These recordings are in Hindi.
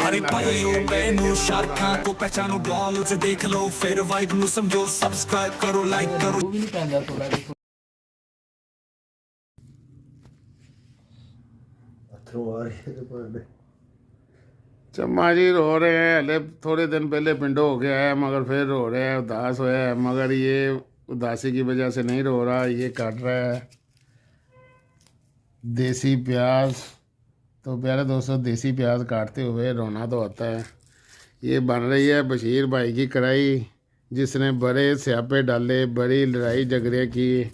अरे भाइयों बहनों शाहरुख खान को पहचानो बॉल से देख लो फिर वाइब नु समझो सब्सक्राइब करो लाइक करो वो भी नहीं पैंदा थोड़ा देखो अथरू आ रही है तो चम्मा जी रो रहे हैं। हले थोड़े दिन पहले पिंडो हो गया है मगर फिर रो रहे हैं, उदास हुआ है। मगर ये उदासी की वजह से नहीं रो रहा, ये काट रहा है देसी प्याज। तो प्यारे दोस्तों, देसी प्याज काटते हुए रोना तो होता है। ये बन रही है बशीर भाई की कढ़ाई, जिसने बड़े स्यापे डाले, बड़ी लड़ाई झगड़े की।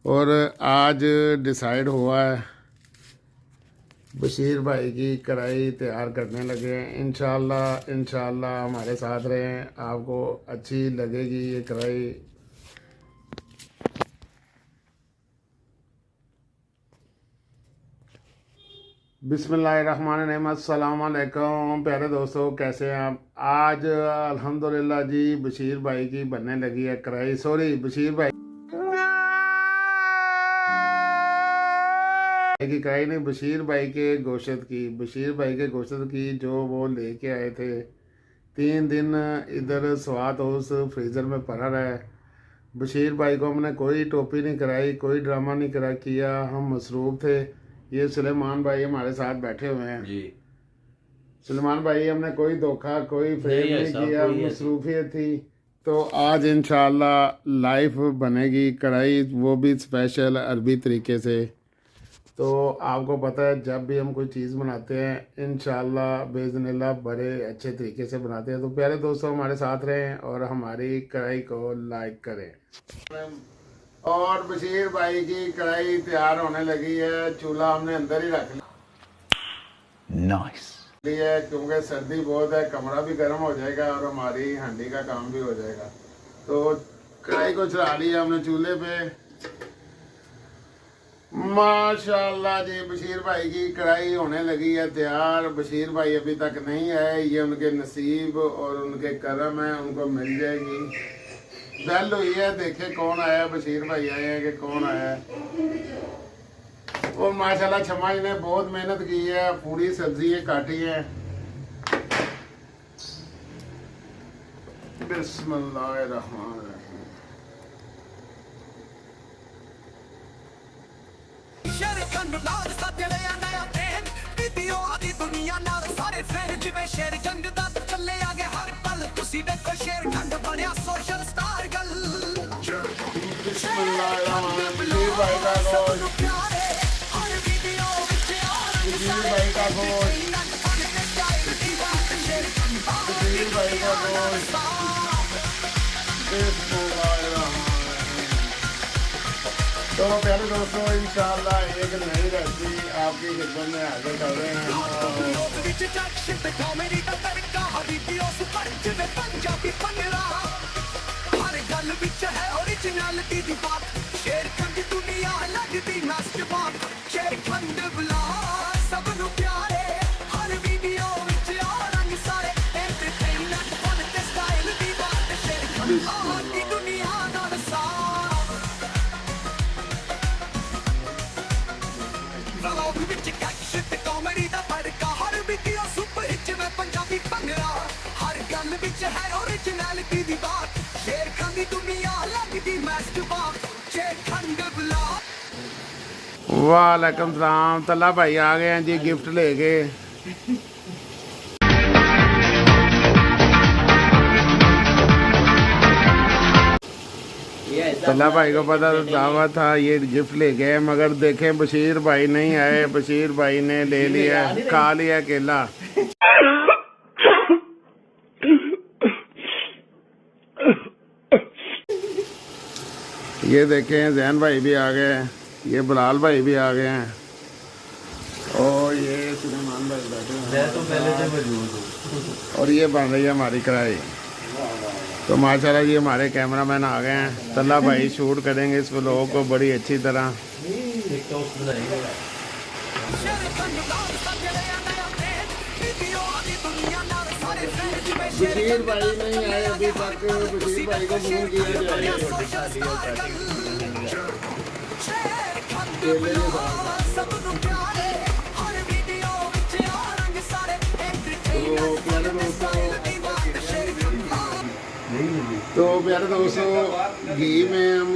और आज डिसाइड हुआ है बशीर भाई की कढ़ाई तैयार करने लगे हैं। इंशाल्लाह हमारे साथ रहें, आपको अच्छी लगेगी ये कढ़ाई। बिस्मिल्लाहिर्रहमानिर्रहीम, अस्सलाम वालेकुम प्यारे दोस्तों, कैसे हैं आप? आज अल्हम्दुलिल्लाह जी बशीर भाई की बनने लगी है कढ़ाई। सॉरी, बशीर भाई की कढ़ाई नहीं, बशीर भाई के गोश्त की। बशीर भाई के गोश्त की जो वो लेके आए थे। 3 दिन इधर स्वाद हाउस फ्रीज़र में पड़ा रहा है। बशीर भाई को हमने कोई टोपी नहीं कराई, कोई ड्रामा नहीं करा किया, हम मसरूफ़ थे। ये सुलेमान भाई हमारे साथ बैठे हुए हैं जी। सुलेमान भाई, हमने कोई धोखा कोई फ्रेम नहीं किया, मसरूफियत थी। तो आज इंशाल्लाह लाइव बनेगी कढ़ाई, वो भी स्पेशल अरबी तरीके से। तो आपको पता है जब भी हम कोई चीज़ बनाते हैं इंशाल्लाह बेइज़्निल्लाह बड़े अच्छे तरीके से बनाते हैं। तो प्यारे दोस्तों, हमारे साथ रहें और हमारी कढ़ाई को लाइक करें। और बशीर भाई की कढ़ाई तैयार होने लगी है। चूल्हा हमने अंदर ही रख लिया है क्योंकि सर्दी बहुत है, कमरा भी गर्म हो जाएगा और हमारी हांडी का काम भी हो जाएगा। तो कढ़ाई को चढ़ा लिया हमने चूल्हे पे। माशाल्लाह जी, बशीर भाई की कढ़ाई होने लगी है तैयार। बशीर भाई अभी तक नहीं आए, ये उनके नसीब और उनके करम है, उनको मिल जाएगी। बेल हुई है, देखे कौन आया। बशीर भाई आए हैं कि कौन आया है। और माशाल्लाह छम्मा जी ने बहुत मेहनत की है, पूरी सब्जी काटी है। बिस्मिल्लाहिर्रहमानिर्रहीम। दुनिया नाल सारे फ्रेंड जिवें शेर जंग दा चले आगे हर पल तुसी देखो शेर खंड बनया सोशल स्टार गल। बिस्मिल्लाहिर्रहमानिर्रहीम। भाई का गोश्त, बशीर भाई का गोश्त, बशीर भाई का गोश्त। तो प्यारे दोस्तों, इंशाल्लाह एक नई रेसिपी आपकी खिदमत में हाजिर कर रहे हैं। हर गल विच है ओरिजिनलिटी दी बात, शेर खंड दुनिया लगदी मास्टरबाप। शेर खंड ब्लॉग सब नु प्यारे, हर वीडियो विच आ रंग सारे, एंटरटेनमेंट फन ते स्टाइल दी बात। शेर खंड दी दुनिया नाल साफ व्लॉग विच एक्शन ते कॉमेडी दा फड़का, हर वीडियो सुपर हिट में पंजाबी भंगड़ा। हर गल विच है ओरिजिनलिटी दी बात, शेर खंड दी दुनिया लगदी मास्टरबाप। शेर खंड ब्लॉग। वालेकुम सलाम। तल्ला भाई आ गए हैं जी गिफ्ट लेके। तल्ला भाई को पता तो दावा था ये गिफ्ट ले गए, मगर देखें बशीर भाई नहीं आए। बशीर भाई ने ले लिया, खा लिया केला। ये देखें जैन भाई भी आ गए हैं, ये बिलाल भाई भी आ गए हैं और ये सुलेमान भाई बैठे हैं। तो पहले से मौजूद हूं। और ये बन रही है हमारी कढ़ाई। तो माशाल्लाह जी हमारे कैमरामैन आ गए हैं। तल्ला भाई शूट करेंगे इस व्लॉग को बड़ी अच्छी तरह। बशीर भाई नहीं आए अभी तक। बशीर भाई को फोन किया जाए। तो प्यारे दोस्तों, घी में हम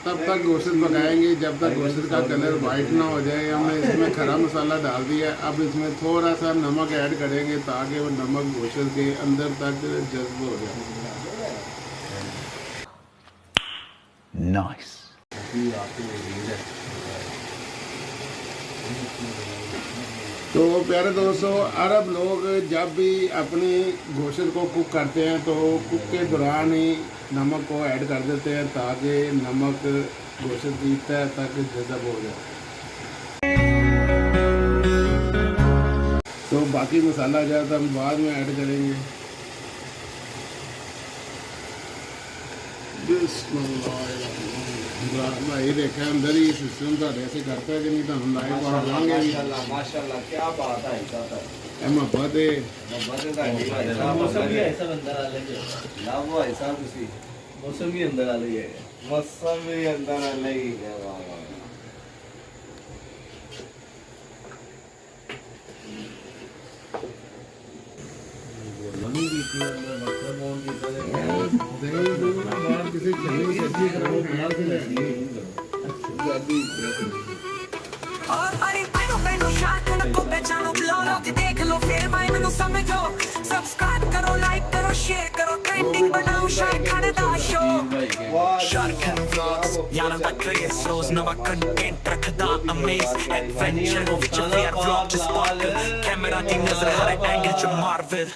तब तक गोश्त पकाएंगे जब तक गोश्त का कलर वाइट ना हो जाए। हमने इसमें खरा मसाला डाल दिया। अब इसमें थोड़ा सा नमक ऐड करेंगे ताकि वो नमक गोश्त के अंदर तक जज्ब हो जाए। Nice. तो प्यारे दोस्तों, अरब लोग जब भी अपनी गोश्त को कुक करते हैं तो कुक के दौरान ही नमक को ऐड कर देते हैं ताकि नमक गोश्त की तह तक जज़ब हो जाए। तो बाकी मसाला ज़्यादा हम बाद में ऐड करेंगे। भाई देखा अंदर ही सिस्टम तो ऐसे करता है कि नहीं तो हम लाइव बढ़ाएंगे। माशाल्लाह क्या बात है। मोहब्बत है। मौसम भी ऐसा अंदर आ लगे ना, वो ऐसा किसी मौसम भी अंदर आ लगे, मौसम भी अंदर आ लगे। किसी चलनी सब्जी कराओ बना के लाइए। और अरे भाइयों बहनों शान को पहचानो, ब्लॉग की देख लो फिर भाई मैंने समझो। सब्सक्राइब करो, लाइक करो, शेयर करो, ट्रेंडिंग बनाओ शायद खाने दा show. Sharkan vlogs, yaran da craze, roz nava content rakhda amaze, adventure ਵਿੱਚ ਫੇਰ vlog ਚ sparkle, camera ਦੀ ਨਜ਼ਰ ਹਰ angle ਚ marvel।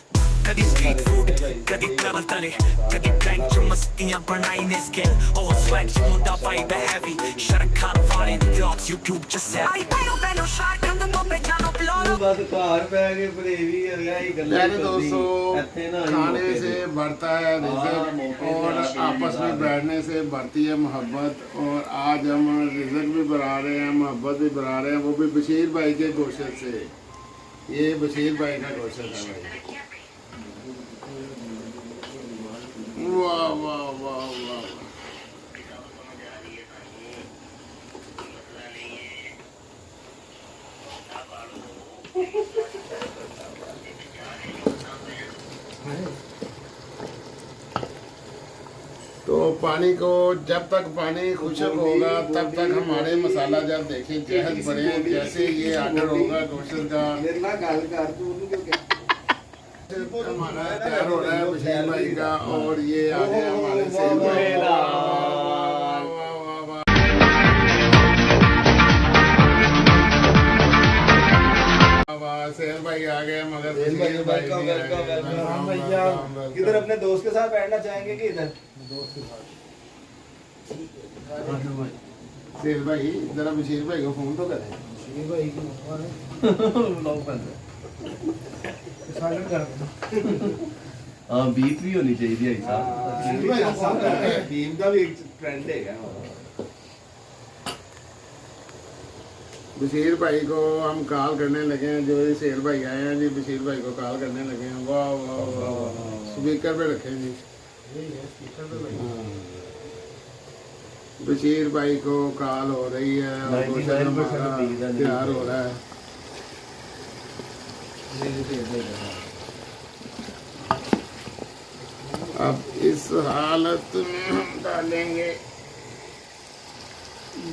कदी street food, कदी travel तले, कदी bank ਚ ਮਸਤੀਆਂ ਬਣਾਈ ਨੇ scale, ਉਹ swag ਚ ਮੁੰਡਾ vibe heavy, ਸ਼ਰਕਾਂ ਵਾਲੇ vlogs YouTube ਚ set। आई भाइयों बहनों शान को पहचानो, ब्लॉग बस कार पे आके बरेवी यही गल्ला प्यारे दोस्तों, खाने से बढ़ता है रिज़्क और आपस में बैठने से बढ़ती है मोहब्बत। और आज हम रिज़्क भी बढ़ा रहे हैं, मोहब्बत भी बढ़ा रहे हैं, वो भी बशीर भाई के गोश्त से। ये बशीर भाई का गोश्त है भाई। वाह वाह वाह वाह। तो पानी को जब तक पानी खुशक होगा तब तक हमारे मसाला जब देखें जहद बने, जैसे ये आर्डर होगा गोश्त का हमारा तैयार हो रहा है बशीर भाई का। और ये आ गया हमारे सेल भाई। सेल भाई आ गए मगर बशीर भाई नहीं आए। भैया किधर अपने दोस्त के साथ बैठना चाहेंगे कि इधर दोस्त के साथ? सेल भाई जरा बशीर भाई को फोन तो करें। बशीर भाई हाँ बीप भी होनी चाहिए ऐसा बीम का भी एक ट्रेंड है। बशीर भाई को हम कॉल करने लगे हैं। जो ये सेल भाई आए हैं जी, बशीर भाई को कॉल करने लगे हैं। वाह वाह वाह, स्पीकर पे रखे जी। बशीर भाई को कॉल हो रही है और गोश्त हमारा तैयार हो रहा है। अब इस हालत में हम डालेंगे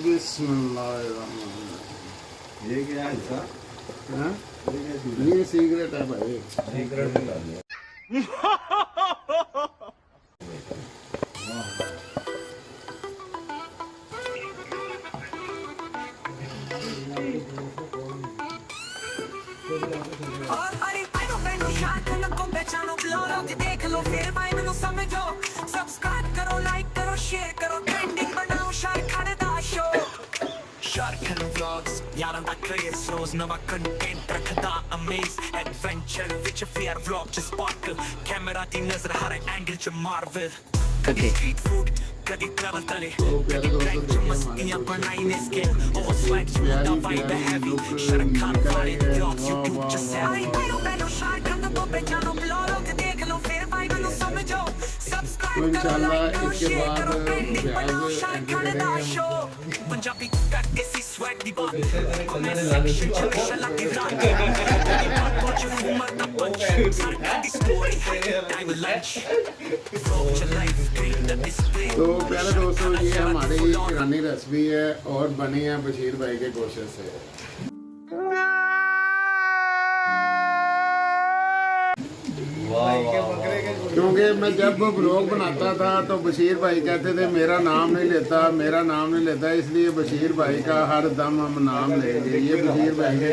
बिस्मिल्लाहिर्रहमानिर्रहीम। ये क्या है सर? हाँ? ये सिगरेट है भाई। सिगरेट निकाल लिया। और अरे भाइयों बहनों शान को पहचानो, ब्लॉग की देख लो फिर भाई मैंने समझो। सब्सक्राइब करो, लाइक करो, शेयर करो, ट्रेंडिंग बनाओ शायद खाने दा show. Sharkan vlogs, yaran da craze, roz nava content rakhda amaze, adventure ਵਿੱਚ ਫੇਰ vlog ਚ sparkle, camera ਦੀ ਨਜ਼ਰ ਹਰ angle ਚ marvel। कदी street food, कदी travel तले, कदी bank ਚ ਮਸਤੀਆਂ ਬਣਾਈ ਨੇ scale, ਉਹ swag ਚ ਮੁੰਡਾ vibe heavy, ਸ਼ਰਕਾਂ ਵਾਲੇ vlogs YouTube ਚ set। आई भाइयों बहनों शान को पहचानो, ब्लॉग देख लो फिर तो इंशाल्लाह इसके बाद ब्याज एंट्री करेंगे पंजाबी करके सी स्वैग दी बात कमेंट सेक्शन चल शला की रात कुछ उमर दा पंच सरकार दी story time lunch from life dream the display तो प्यारे दोस्तों ये हमारी ईरानी रेसिपी है और बनी है बशीर भाई के कोशिश से। क्योंकि मैं जब ब्लॉग बनाता था तो बशीर भाई कहते थे मेरा नाम नहीं लेता, मेरा नाम नहीं लेता, इसलिए बशीर भाई का हर दम हम नाम लेंगे। ये बशीर भाई के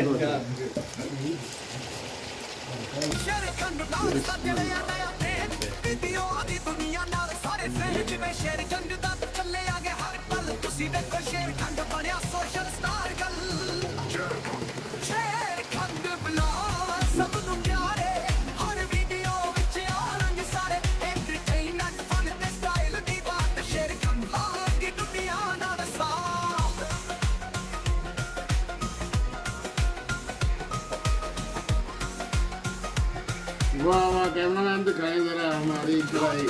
वाह वाह कैमरामैन दिखाएं जरा हमारी कढ़ाई।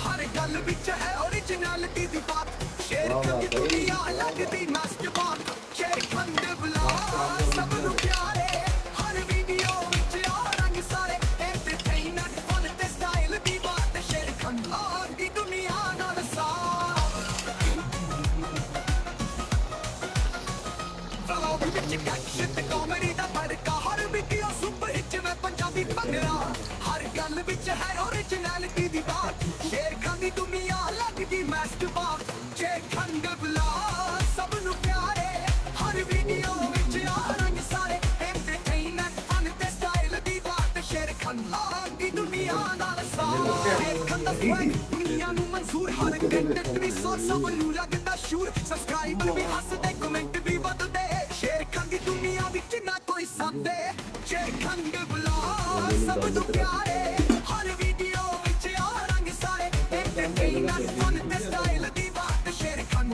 हर गल विच है ओरिजिनलिटी दी बात शेर की दुनिया लगदी मास्टरबात शेर खंड बुला सब नु प्यारे हर वीडियो विच आ रंग सारे एंटरटेनमेंट फन ते स्टाइल दी बात शेर खंड दी दुनिया नाल साथ फलो विच एक्शन ते कॉमेडी दा फड़का हर वीडियो सुपर हिट में पंजाबी भंगड़ा हर गल विच है ओरिजिनलिटी दी बात शेर खंड दुनिया लगदी मास्टरबात शेर खंड बुला सब नु प्यारे हर वीडियो विच आ रंग सारे एंटरटेनमेंट फन ते स्टाइल दी बात शेर खंड दी दुनिया नाल साथ शेर खंड दा स्वैग दुनिया नु मंजूर हर कंटेंट भी सोच सब नु लगदा शूर सब्सक्राइबर भी हसदे कमेंट भी बदलदे शेर खंड दी दुनिया विच ना कोई साथे शेर खंड बुला सब नु प्यारे हर वीडियो विच आ रंग सारे एंटरटेनमेंट फन ते स्टाइल दी बात शेर खंड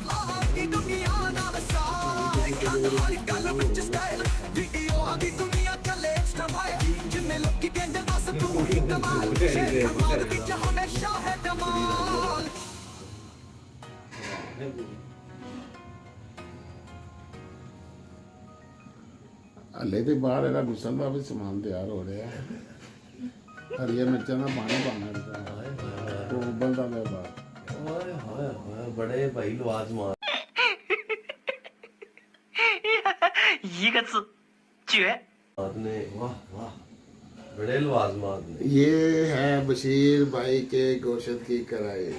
दी दुनिया नाल साथ खंड हर गल विच स्टाइल वीडियो दी दुनिया चले एक्स्ट्रा भाई जिन्ने लोकी कहंदे बस तू ही कमाल शेर खंड विच हमेशा है धमाल। हले तो बाहर ਇਹਦਾ ਗੁੱਸਣ ਦਾ ਵੀ ਸਮਾਨ ਤਿਆਰ ਹੋ ਰਿਹਾ ਹੈ। ਹਰੀਆਂ ਮਿਰਚਾਂ ਦਾ ਪਾਣੀ ਪਾਣਾ ਹੈ ਉਹ ਉਬਲਦਾ ਹੈ ਬਾਹਰ। ओए होए होए बड़े भाई लवाज मार 一个字绝 ने वाह वाह बड़े लवाज मार ने ये है बशीर भाई के गोश्त की कढ़ाई।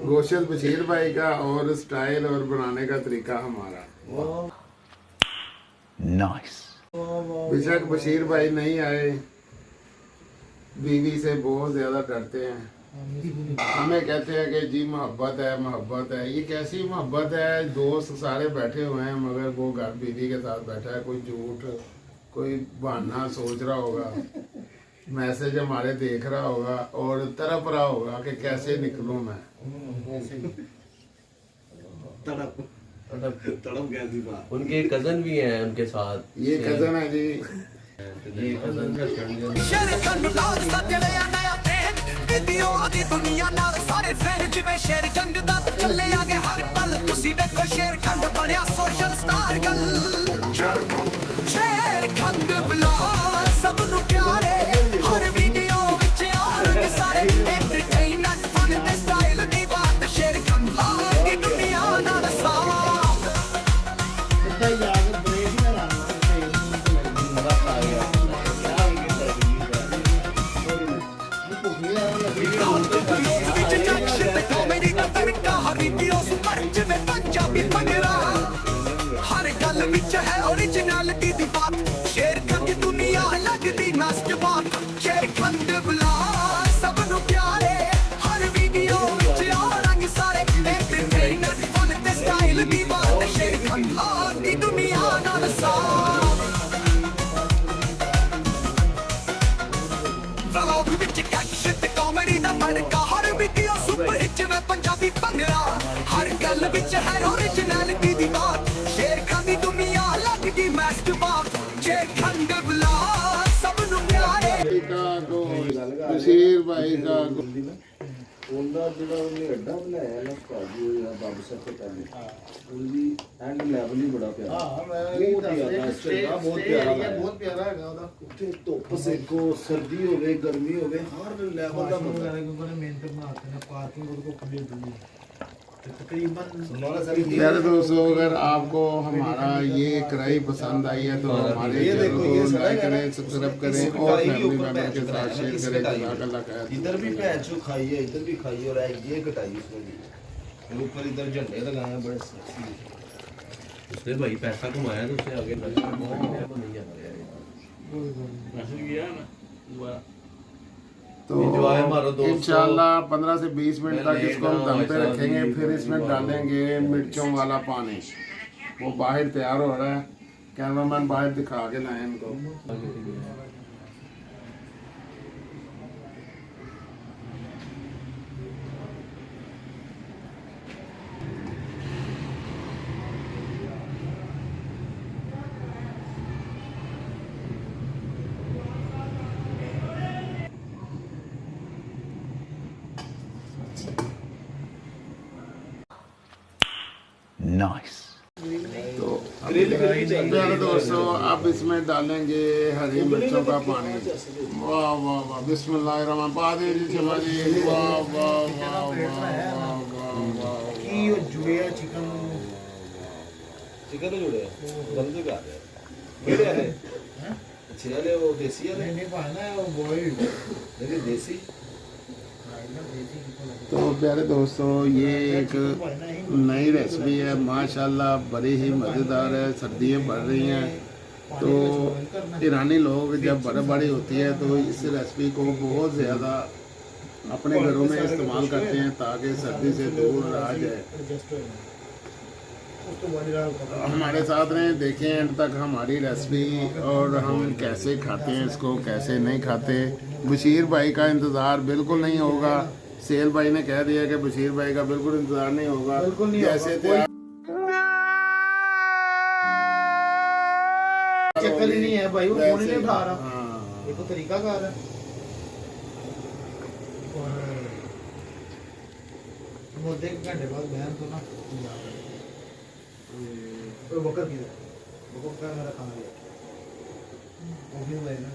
गोश्त बशीर भाई का और स्टाइल और बनाने का तरीका हमारा। Nice. बेशक बशीर भाई नहीं आए, बीवी से बहुत ज्यादा डरते हैं। हमें कहते हैं कि जी मोहब्बत है मोहब्बत है। ये कैसी मोहब्बत है? दोस्त सारे बैठे हुए हैं मगर वो घर बीवी के साथ बैठा है। कोई झूठ कोई बहाना सोच रहा होगा, मैसेज हमारे देख रहा होगा और तड़प रहा होगा कि कैसे निकलूं मैं। तड़प कैसी बात। उनके कजन भी हैं उनके साथ। ये कजन है जी। ये कजन का शेर खंड लाल सा चलिया नया ट्रेंड वीडियो दी दुनिया नाल सारे फ्रेंड जिवें शेर जंग दा चले आगे हर पल तुसी देखो शेर खंड बनया सोशल स्टार गल शेर खंड बुला सब नु प्यारे हर वीडियो विच आ रंग सारे एंटरटेनमेंट फन ते स्टाइल दी बात शेर खंड दी दुनिया नाल साथ पंजाबी भंगड़ा हर गल विच है ओरिजिनलिटी दी बात शेर खंड दुनिया लगदी मास्टरबात शेर खंड बुला सब नु प्यारे हर वीडियो विच आ रंग सारे एंटरटेनमेंट फन ते स्टाइल दी बात शेर खंड दी दुनिया नाल साथ फलो विच एक्शन ते कॉमेडी दा फड़का हर वीडियो सुपर हिट में पंजाबी भंगड़ा हर गल विच है ओरिजिनलिटी दी बात शेर खंड दुनिया लगदी मास्टरबात शेर खंड खंड बुला सब नु प्यारे भाई का गोश्त बशीर भाई का ਉਹਦਾ ਜਿਹੜਾ ਉਹਨੇ ਅੱਡਾ ਬਣਾਇਆ ਨਾ ਭਾਜੀ ਉਹ ਜਿਹੜਾ ਬਾਬੂ ਸਾਹਿਬ ਤੋਂ ਪਹਿਲੇ ਉਹਦੀ ਐਂਡ ਲੈਵਲ ਹੀ ਬੜਾ ਪਿਆਰਾ हाँ मैं ਬਹੁਤ ਪਿਆਰਾ ਚੰਗਾ ਬਹੁਤ ਪਿਆਰਾ बहुत प्यारा है ਉਹਦਾ ਉੱਥੇ ਧੁੱਪ ਸੇਕੋ ਸਰਦੀ ਹੋਵੇ ਗਰਮੀ ਹੋਵੇ ਹਰ ਲੈਵਲ ਦਾ ਬੰਦਾ मेहनत बनाते हैं पार्किंग उनको खुली हुई है तो तकरीबन सुनाना सारी प्यारे दोस्तों, अगर आपको हमारा ये कढ़ाई पसंद आई है तो हमारे ये चैनल देखो, को ये सारा लाइक है ना, करें, सब्सक्राइब करें इसमें और कढ़ाई के फैमिली ऊपर मेंबर के पैच साथ कढ़ाई शेयर है, करें। इसमें जज़ाकल्लाह खैर। इधर भी पैच जो खाई है इधर भी खाई है और ये कटाई उसमें भी और ऊपर इधर झंडे लगाए हैं बड़े सेक्सी उसने भाई पैसा कमाया तो उससे आगे लगा नहीं जाता मैसेज किया ना हुआ तो Enjoy मारो दोस्तों। इंशाल्लाह 15 से 20 मिनट तक पहले इसको हम दम पे ऐसा रखेंगे, नहीं, फिर इसमें डालेंगे मिर्चों वाला पानी। वो बाहर तैयार हो रहा है, कैमरामैन बाहर दिखा के लाए इनको। Nice. तो प्यारे दोस्तों, अब इसमें डालेंगे हरी मिर्चों का पानी। वाह वाह वाह, बिस्मिल्लाहिर्रहमान पादे जी क्षमा जी। वाह वाह वाह वाह वाह वाह वाह। की वो जुड़े चिकन चिकन जुड़े गंदे का केड़े वाले अच्छे वाले वो देसी वाले नहीं पाना है वो बॉइल्ड लेकिन देसी तो प्यारे दोस्तों, ये एक नई रेसिपी है, माशाल्लाह बड़ी ही मज़ेदार है। सर्दियाँ बढ़ रही हैं तो ईरानी लोग जब बर्फ़बारी होती है तो इस रेसिपी को बहुत ज़्यादा अपने घरों में इस्तेमाल करते हैं ताकि सर्दी से दूर रहा जाए। हमारे साथ रहें, देखें एंड तक हमारी रेसिपी और हम कैसे खाते हैं इसको, कैसे नहीं खाते। बशीर भाई का इंतज़ार बिल्कुल नहीं होगा। सेल भाई ने कह दिया कि बशीर भाई का बिल्कुल इंतज़ार नहीं होगा। जैसे थे चक्कर ही नहीं है भाई, वो फोन ही नहीं उठा रहा। हाँ। ये तो तरीका कार है। और मुद्दे के घंटे बाद बहन तो ना वो बकर की बकर का मेरा खाना लिया ऑफिस में ना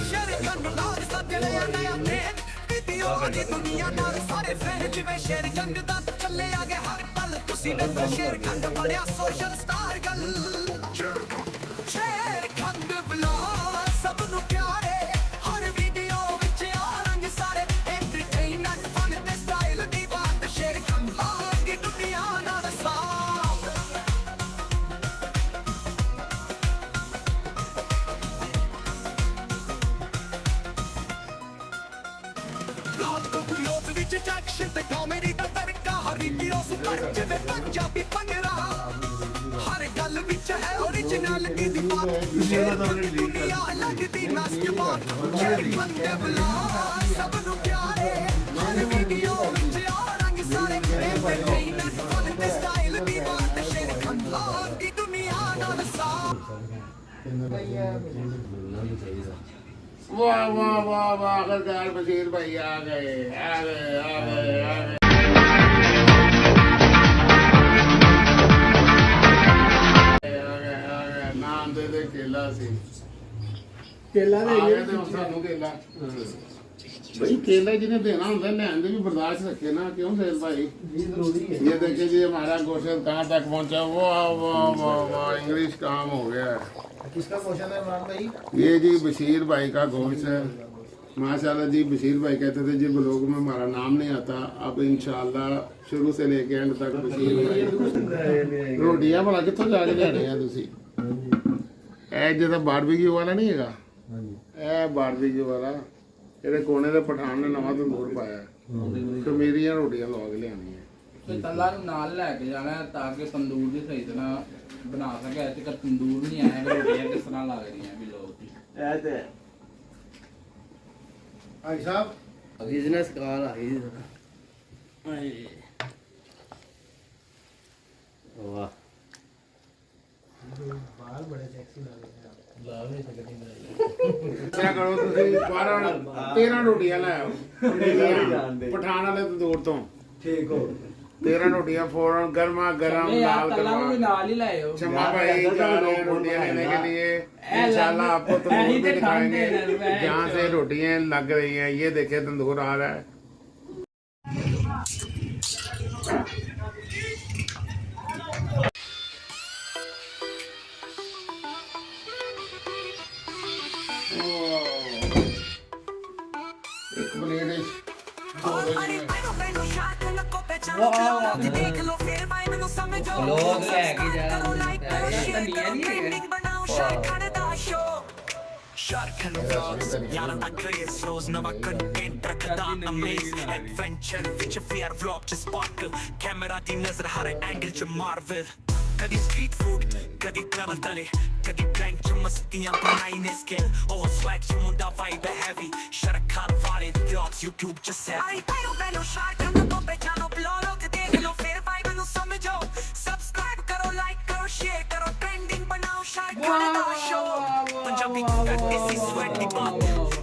ਸ਼ੇਰ ਕੰਨ ਲਾਜ ਸੱਜਣੇ ਨया ਨੇਕ ਕੀਤੀ ਉਹਦੀ ਦੁਨੀਆ ਨਾਲ ਸਾਰੇ ਫੈਨ ਜਿਵੇਂ ਸ਼ੇਰ ਜੰਗ ਦਾ ਚੱਲੇ ਆਗੇ ਹਰ ਪਲ ਤੁਸੀਂ ਨੰਗਾ ਸ਼ੇਰ ਖੰਡ ਬਣਿਆ ਸੋਸ਼ਲ ਸਟਾਰ ਗੱਲ ਸ਼ੇਰ ਖੰਡ ਬੁਲਾ ਸਭ ਨੂੰ ਪਿਆਰੇ ਹਰ ਵੀਡੀਓ ਵਿੱਚ ਆ ਰੰਗ ਸਾਰੇ ਐਂਟਰਟੇਨਮੈਂਟ ਫਨ ਤੇ ਸਟਾਈਲ ਦੀ ਬਾਤ ਸ਼ੇਰ ਖੰਡ ਲਾਗੀ ਦੁਨੀਆ ਨਾਲ ਸਾਥ ਲੋਕ ਵਿੱਚ ਐਕਸ਼ਨ ਤੇ ਕਾਮੇਡੀ ਦਾ ਤੜਕਾ ਹਰ ਵੀਡੀਓ ਸੁਪਰ ਜਿਵੇਂ ਪੰਜਾਬੀ ਭੰਗੜਾ ਹਰ ਗੱਲ ਵਿੱਚ ਹੈ ਓਰੀਜਨੈਲਿਟੀ ਦੀ ਬਾਤ ਸ਼ੇਰ ਦੁਨੀਆ ਲੱਗਦੀ ਮਸਤਬਾਤ ਸ਼ੇਰ ਬੰਦੇ ਬੁਲਾ ਸਭ ਨੂੰ ਪਿਆਰੇ ਹਰ ਵੀਡੀਓ ਵਿੱਚ ਆ ਰੰਗ ਸਾਰੇ ਐਂਟਰਟੇਨਮੈਂਟ ਫਨ ਤੇ ਸਟਾਈਲ ਦੀ ਬਾਤ ਸ਼ੇਰ ਖੰਡਾ ਦੀ ਦੁਨੀਆ ਨਾਲ ਸਾਥ वाह वाह वाह वाह, आखिरकार बशीर भाई आ गए आ गए आ गए आ गए। नाम दे दे केला सी केला आ गए ते हुण सानू केला भाई केला जिन्हें देना होता है लैन दे भी बर्दाश्त रखे ना, क्यों सेल भाई? ये जरूरी है। ये देखिए जी हमारा गोश्त कहाँ तक पहुँचा। वाह वाह वाह वाह, इंग्लिश काम हो गया है। किसका क्वेश्चन है इमरान भाई? ये जी बशीर भाई का गोश्त है माशाल्लाह जी। बशीर भाई कहते थे जी ब्लॉग में हमारा नाम नहीं आता, अब इंशाल्लाह शुरू से लेके एंड तक बशीर भाई। रोटियां भला कितों जाके लियाने हैं तुसी? ਇਹ ਜਿਹੜਾ ਬਾਰਬੀਕਿਊ ਵਾਲਾ ਨਹੀਂ ਹੈਗਾ, ਇਹ ਬਾਰਬੀਕਿਊ ਵਾਲਾ ਇਹਦੇ ਕੋਨੇ ਦੇ ਪਠਾਨ ਨੇ ਨਵਾਂ ਤੰਦੂਰ ਪਾਇਆ, ਖਮੀਰੀਆਂ ਰੋਟੀਆਂ ਲਵਾ ਕੇ ਲਿਆਣੀਆਂ। ਤੇ ਤੱਲਾ ਨੂੰ ਨਾਲ ਲੈ ਕੇ ਜਾਣਾ ਹੈ ਤਾਂ ਕਿ ਤੰਦੂਰ ਦੀ ਸਹੀ ਤਰ੍ਹਾਂ ਬਣਾ ਸਕੇ। ਤੇ ਕਿ ਤੰਦੂਰ ਨਹੀਂ ਆਇਆ ਰੋਟੀਆਂ ਕਿਸ ਤਰ੍ਹਾਂ ਲੱਗ ਰਹੀਆਂ ਵੀ ਲੋਕ ਦੀ ਇਹ ਤੇ भाई साहब ਬਿਜ਼ਨਸ ਕਾਲ ਆ ਗਈ ਵਾਹ क्या करो ਤੁਸੀਂ 12 13 ਰੋਟੀਆਂ ਲੈ ਆਓ ਪਠਾਨ ਵਾਲੇ ਤੰਦੂਰ ਤੋਂ ठीक हो 13 रोटियां फौरन गर्मा गर्म लाल तला भी करवा नाल ही लाए हो क्षमा भाई जा रहे हैं रोटियां लेने के लिए इंशाल्लाह आपको तंदूर भी दिखाएंगे जहाँ से रोटियां लग रही हैं। ये देखिए तंदूर आ रहा है। एक प्लेट अरे मैनू मैनू शाट लको पहचानो क्लाउड देख लो फिर भाई मैनू समझो लोग लेके जा करो लाइक करो शेयर करो नहीं है। ट्रेंडिंग बनाओ शाट खाने दा शो Sharkan vlogs यारा दा क्रेज रोज नवा कंटेंट रखदा अमेज एडवेंचर विच फेयर व्लॉग च स्पार्क कैमरा दी नजर हर एंगल च मार्वल कदी स्ट्रीट फूड कदी ट्रैवल तले कदी ब्लैंक च मस्तियां बनाई ने स्केल ओ स्वैग च मुंडा वाइब हैवी शरखार वाले व्लॉग्स यूट्यूब च सेट अरे मैनू मैनू शाट लको पहचानो ब्लॉग देख लो फिर भाई मैनू समझो सब्सक्राइब करो लाइक करो शेयर करो ट्रेंडिंग बनाओ शाट खाने दा शो पंजाबी इसी sweaty bop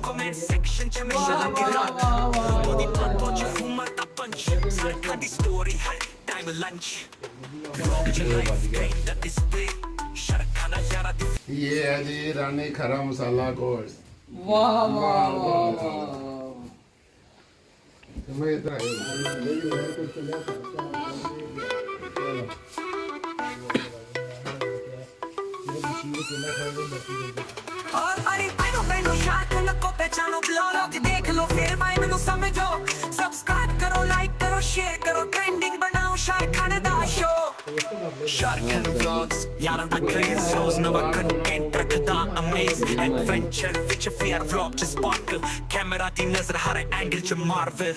comment section च मिशन लगी रात body pop च humor दा punch सरखा दी story है time lunch vlog च life game दा display शरखाना यारा दी ये है जी रानी खरा मसाला गोश्त। वाह वाह वाह वाह मैं इधर आया और अरे मैनू शाट लको पहचानो ब्लॉग देख लो फिर भाई मैनू समझो सब्सक्राइब करो लाइक करो शेयर करो ट्रेंडिंग बनाओ शाट खाने दा शो Sharkan vlogs यारा दा क्रेज रोज नवा कंटेंट रखदा अमेज एडवेंचर विच फेयर व्लॉग च स्पार्क कैमरा दी नजर हर एंगल च मार्वल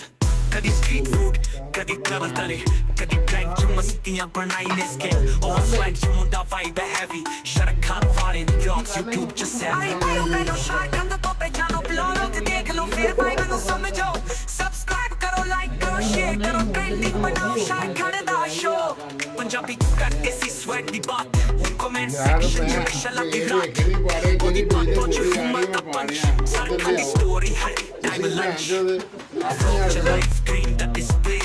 कदी स्ट्रीट फूड कदी ट्रैवल तले कदी ब्लैंक च मस्तियां बनाई ने स्केल ओ स्वैग च मुंडा वाइब हैवी शरखार वाले व्लॉग्स यूट्यूब च अरे सेट मैनू शाट लको पहचानो ब्लॉग देख लो फिर भाई मैनू समझो सब्सक्राइब करो लाइक करो शेयर करो ट्रेंडिंग बनाओ शाट खाने दा शो पंजाबी कट इसी स्वैग दी बात कमेंट सेक्शन च मिशन लगी रात body pop च humor दा punch सरखा दी story है time lunch vlog च life screen दा display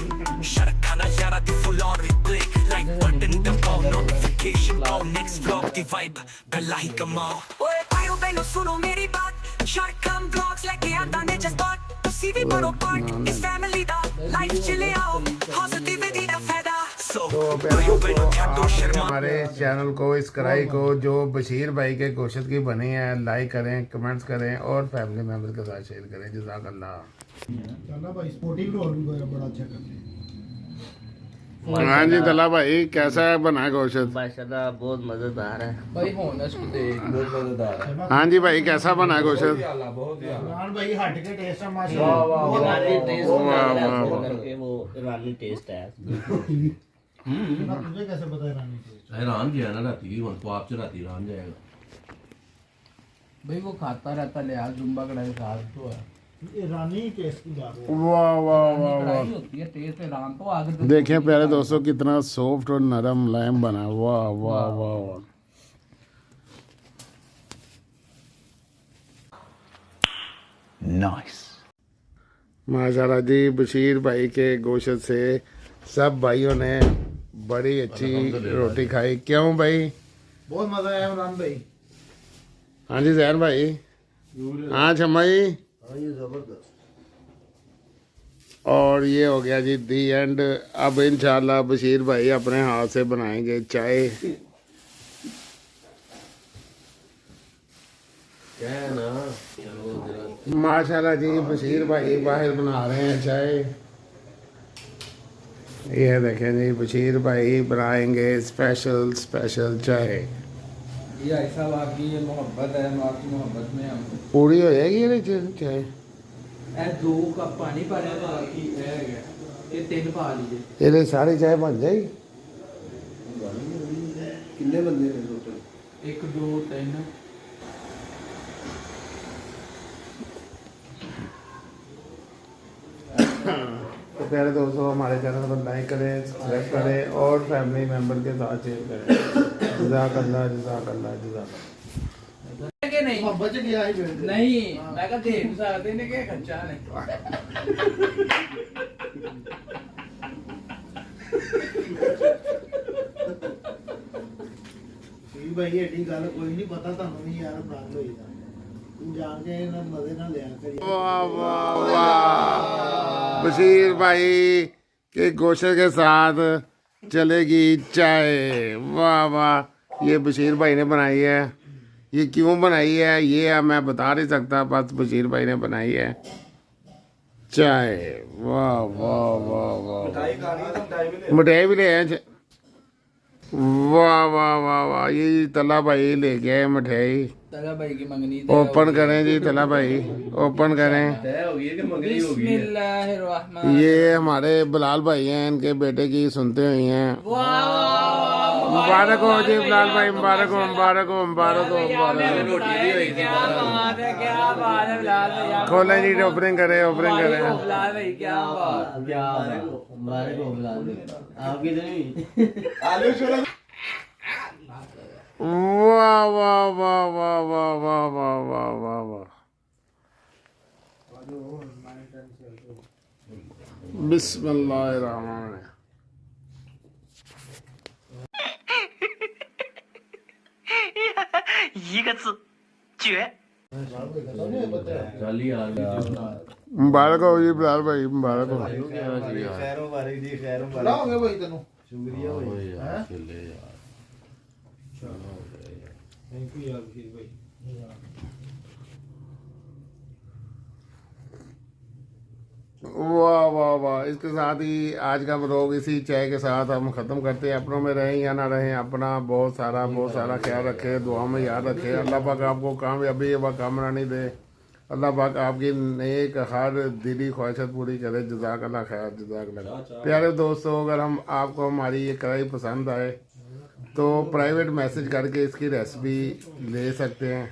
शरखाना यारा दी full on replay like button दबाओ notification पाओ next vlog दी vibe गला ही कमाओ ओए भाइयों बहनों सुनो मेरी बात शार्कम ब्लॉग्स लेके आता ने जस्ट बात तुसी भी बनो पार्ट इस फैमिली दा लाइफ च ले आओ पॉजिटिविटी दा फायदा so तो भाइयों बहनों क्या तो आप शर्मा हमारे चैनल को इस कढ़ाई को जो बशीर भाई के गोश्त की बनी है लाइक करें कमेंट्स करें और फैमिली मेम्बर के साथ शेयर करें जज़ाकल्लाह। चला भाई स्पोर्टिंग रोल भी बड़ा अच्छा करते हैं। हाँ जी दला भाई कैसा है बना गोश्त? माशाल्लाह बहुत मजेदार है भाई होनेस्ट देख बहुत मजेदार है। हाँ जी भाई कैसा बना गोश्त? इमरान भाई हट के टेस्ट है वाह, माशाल्लाह। वाह, ईरानी टेस्ट वाह, लग रहा है वाह, आपको वाह। करके वो ईरानी टेस्ट है ना तुझे कैसे पता है रानी टेस्ट? हैरान किया ना राती ਹੁਣ तो आप च राती रान जाएगा भाई वो खाता रहता लिहाज जुम्बा कढ़ाई साथ तो है ये रानी टेस्ट की बात है। वाह वाह वाह वाह कढ़ाई होती है टेस्ट ईरान तो आगे देखिए प्यारे दोस्तों कितना सॉफ्ट और नरम मुलायम बना। वाह वाह वाह वाह Nice. माशाल्लाह जी बशीर भाई के गोश्त से सब भाइयों ने बड़ी अच्छी रोटी खाई। क्यों भाई? बहुत मजा आया इमरान भाई। हाँ जी जहर भाई। हाँ छम्माई। हाँ ये जबरदस्त। और ये हो गया जी दी एंड। अब इंशाल्लाह बशीर भाई अपने हाथ से बनाएंगे चाय। क्या है ना माशाल्लाह जी बशीर भाई बाहर बना रहे हैं चाय। ये देखें जी बशीर भाई बनाएंगे स्पेशल स्पेशल चाय। ये ऐसा बाकी ये मोहब्बत है आपकी मोहब्बत में हम पूरी हो जाएगी ये चाय? ए 2 कप पानी पा रहे हैं बाकी ये 3 पा लीजिए ये सारी चाय बन जाएगी? कितने बंदे हैं टोटल? 1 2 3 तो प्यारे दोस्तों हमारे चैनल को लाइक करें सब्सक्राइब करें और फैमिली मेम्बर के साथ शेयर करें। जज़ाकल्लाह जज़ाकल्लाह जज़ाकल्लाह कि नहीं बच गया ही फिर नहीं मैं कहा दे भी सकते ने के खर्चा ने ਠੀਕ ਭਾਈ ਐਡੀ ਗੱਲ ਕੋਈ ਨਹੀਂ ਪਤਾ ਤੁਹਾਨੂੰ ਵੀ ਯਾਰ ਪ੍ਰਾਂਤ ਹੋਈਦਾ ਤੂੰ ਜਾਣ ਕੇ ਇਹਨਾਂ ਮਜ਼ੇ ਨਾਲ ਲਿਆ ਕਰੀ वाह वाह वाह बशीर भाई के गोश्त के साथ चलेगी चाय वाह वाह ये बशीर भाई ने बनाई है ये क्यों बनाई है ये मैं बता नहीं सकता बस बशीर भाई ने बनाई है चाय वाह वाह वाह वाह मिठाई भी ले आए वाह वाह वाह वाह ये तला भाई लेके आए मिठाई तला भाई की मंगनी ओपन करें जी तला भाई ओपन करें तय हो गई है कि मंगनी हो गई है बिस्मिल्लाहिर्रहमान ये हमारे बिलाल भाई हैं इनके बेटे की सुनते हुए हैं मुबारक हो जी बिलाल भाई मुबारक हो मुबारक हो मुबारक हो मुबारक हो। रोटी भी हुई थी क्या बात है बिलाल भाई खोलें जी ओपनिंग करें ओपनिंग करें बिलाल भाई क्या बात हमारे को बुला दे आप किधर भी वाह वाह वाह वाह वाह वाह वाह वाह वाह वाह बिस्मिल्लाहिर्रहमानिर्रहीम जाली आ गया मुबारक हो जी बिलाल भाई मुबारक हो खैर मुबारक जी खैर मुबारक ਲਾਓਗੇ ਭਾਈ ਤੈਨੂੰ शुक्रिया भाई यार चले यार ਥੈਂਕ ਯੂ ਯਾਰ ਬਸ਼ੀਰ ਭਾਈ वाह वाह वाह इसके साथ ही आज का व्लॉग इसी चाय के साथ हम ख़त्म करते हैं अपनों में रहें या ना रहें अपना बहुत सारा ख्याल रखें दुआ में याद रखें अल्लाह पाक आपको कामयाबी व कामरानी दे अल्लाह पाक आपकी नेक हर दिली ख्वाहिशत पूरी करे जज़ाकल्लाह खैर जज़ाकल्लाह प्यारे दोस्तों अगर हम आपको हमारी ये कढ़ाई पसंद आए तो प्राइवेट मैसेज करके इसकी रेसिपी ले सकते हैं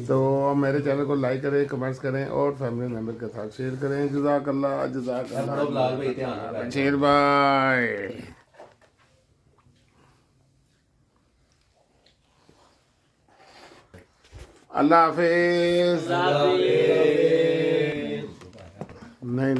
तो मेरे चैनल को लाइक करें कमेंट्स करें और फैमिली मेम्बर के साथ शेयर करें जज़ाकल्लाह जज़ाकल्लाह बिलाल भाई ध्यान रखें शेर भाई अल्लाह हाफिज़ नहीं